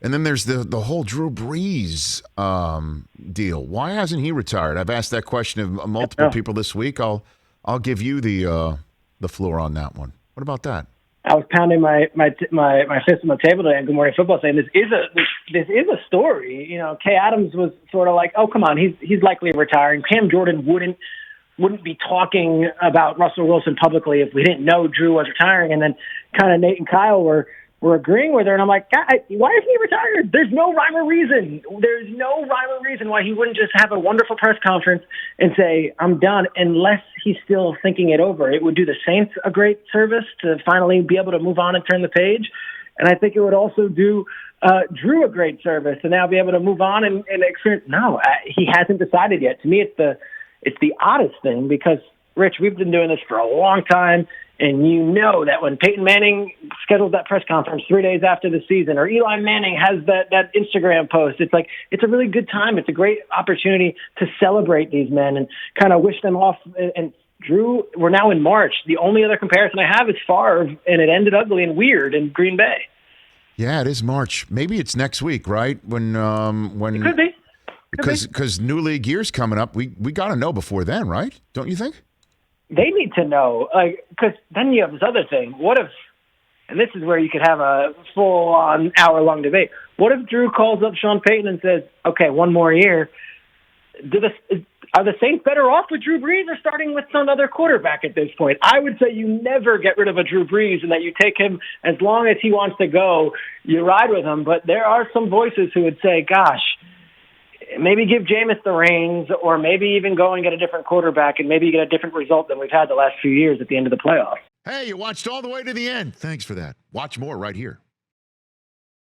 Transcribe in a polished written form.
And then there's the whole Drew Brees deal. Why hasn't he retired? I've asked that question of multiple people this week. I'll give you the floor on that one. What about that? I was pounding my fist on the table today on Good Morning Football, saying this is a story. You know, Kay Adams was sort of like, oh, come on, he's likely retiring. Cam Jordan wouldn't be talking about Russell Wilson publicly if we didn't know Drew was retiring. And then kind of Nate and Kyle were agreeing with her, and I'm like, God, why is he retired? There's no rhyme or reason. There's no rhyme or reason why he wouldn't just have a wonderful press conference and say, I'm done, unless he's still thinking it over. It would do the Saints a great service to finally be able to move on and turn the page. And I think it would also do Drew a great service to now be able to move on and experience. No, he hasn't decided yet. To me, it's the oddest thing because, Rich, we've been doing this for a long time. And you know that when Peyton Manning schedules that press conference 3 days after the season, or Eli Manning has that Instagram post, it's like it's a really good time. It's a great opportunity to celebrate these men and kind of wish them off. And Drew, we're now in March. The only other comparison I have is Favre, and it ended ugly and weird in Green Bay. Yeah, it is March. Maybe it's next week, right? When it could be. Because new league year's coming up. We got to know before then, right? Don't you think? They need to know, because then you have this other thing. What if, and this is where you could have a full-on hour-long debate, what if Drew calls up Sean Payton and says, okay, one more year, are the Saints better off with Drew Brees or starting with some other quarterback at this point? I would say you never get rid of a Drew Brees and that you take him as long as he wants to go, you ride with him. But there are some voices who would say, gosh, maybe give Jameis the reins, or maybe even go and get a different quarterback and maybe get a different result than we've had the last few years at the end of the playoffs. Hey, you watched all the way to the end. Thanks for that. Watch more right here.